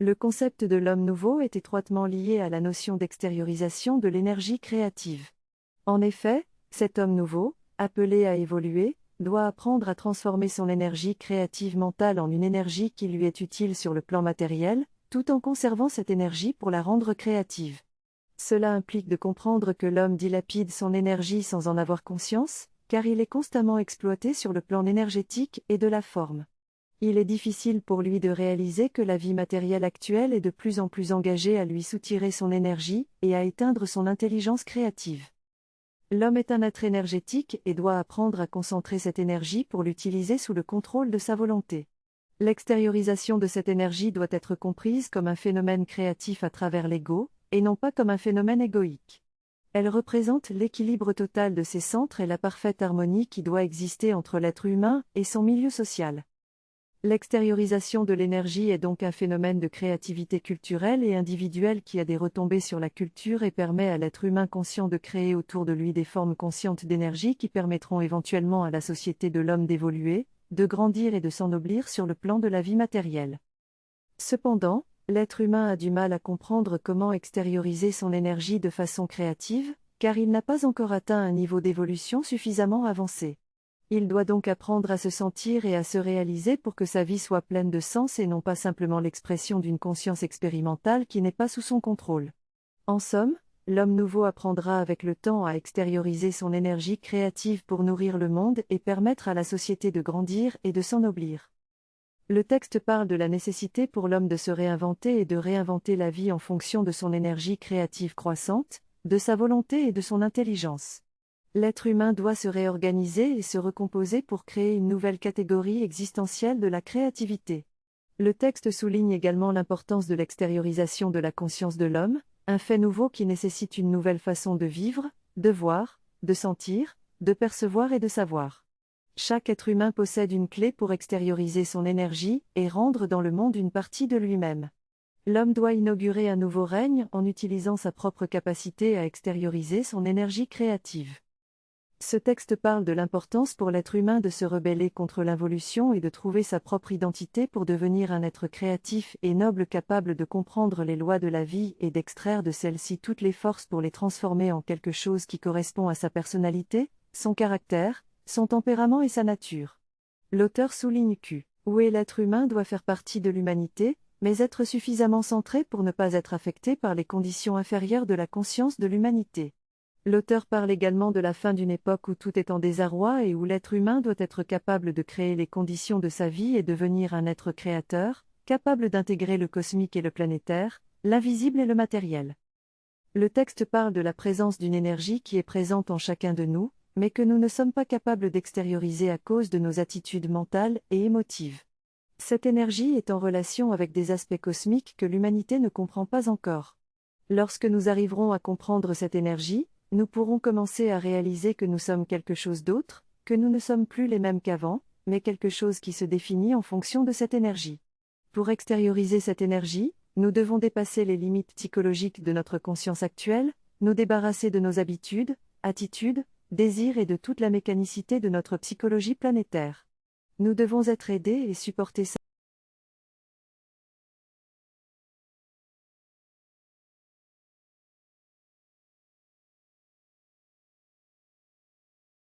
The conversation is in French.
Le concept de l'homme nouveau est étroitement lié à la notion d'extériorisation de l'énergie créative. En effet, cet homme nouveau, appelé à évoluer, doit apprendre à transformer son énergie créative mentale en une énergie qui lui est utile sur le plan matériel, tout en conservant cette énergie pour la rendre créative. Cela implique de comprendre que l'homme dilapide son énergie sans en avoir conscience, car il est constamment exploité sur le plan énergétique et de la forme. Il est difficile pour lui de réaliser que la vie matérielle actuelle est de plus en plus engagée à lui soutirer son énergie et à éteindre son intelligence créative. L'homme est un être énergétique et doit apprendre à concentrer cette énergie pour l'utiliser sous le contrôle de sa volonté. L'extériorisation de cette énergie doit être comprise comme un phénomène créatif à travers l'ego, et non pas comme un phénomène égoïque. Elle représente l'équilibre total de ses centres et la parfaite harmonie qui doit exister entre l'être humain et son milieu social. L'extériorisation de l'énergie est donc un phénomène de créativité culturelle et individuelle qui a des retombées sur la culture et permet à l'être humain conscient de créer autour de lui des formes conscientes d'énergie qui permettront éventuellement à la société de l'homme d'évoluer, de grandir et de s'ennoblir sur le plan de la vie matérielle. Cependant, l'être humain a du mal à comprendre comment extérioriser son énergie de façon créative, car il n'a pas encore atteint un niveau d'évolution suffisamment avancé. Il doit donc apprendre à se sentir et à se réaliser pour que sa vie soit pleine de sens et non pas simplement l'expression d'une conscience expérimentale qui n'est pas sous son contrôle. En somme, l'homme nouveau apprendra avec le temps à extérioriser son énergie créative pour nourrir le monde et permettre à la société de grandir et de s'ennoblir. Le texte parle de la nécessité pour l'homme de se réinventer et de réinventer la vie en fonction de son énergie créative croissante, de sa volonté et de son intelligence. L'être humain doit se réorganiser et se recomposer pour créer une nouvelle catégorie existentielle de la créativité. Le texte souligne également l'importance de l'extériorisation de la conscience de l'homme, un fait nouveau qui nécessite une nouvelle façon de vivre, de voir, de sentir, de percevoir et de savoir. Chaque être humain possède une clé pour extérioriser son énergie et rendre dans le monde une partie de lui-même. L'homme doit inaugurer un nouveau règne en utilisant sa propre capacité à extérioriser son énergie créative. Ce texte parle de l'importance pour l'être humain de se rebeller contre l'involution et de trouver sa propre identité pour devenir un être créatif et noble capable de comprendre les lois de la vie et d'extraire de celles-ci toutes les forces pour les transformer en quelque chose qui correspond à sa personnalité, son caractère, son tempérament et sa nature. L'auteur souligne que, où l'être humain doit faire partie de l'humanité, mais être suffisamment centré pour ne pas être affecté par les conditions inférieures de la conscience de l'humanité. L'auteur parle également de la fin d'une époque où tout est en désarroi et où l'être humain doit être capable de créer les conditions de sa vie et devenir un être créateur, capable d'intégrer le cosmique et le planétaire, l'invisible et le matériel. Le texte parle de la présence d'une énergie qui est présente en chacun de nous, mais que nous ne sommes pas capables d'extérioriser à cause de nos attitudes mentales et émotives. Cette énergie est en relation avec des aspects cosmiques que l'humanité ne comprend pas encore. Lorsque nous arriverons à comprendre cette énergie, nous pourrons commencer à réaliser que nous sommes quelque chose d'autre, que nous ne sommes plus les mêmes qu'avant, mais quelque chose qui se définit en fonction de cette énergie. Pour extérioriser cette énergie, nous devons dépasser les limites psychologiques de notre conscience actuelle, nous débarrasser de nos habitudes, attitudes, désirs et de toute la mécanicité de notre psychologie planétaire. Nous devons être aidés et supporter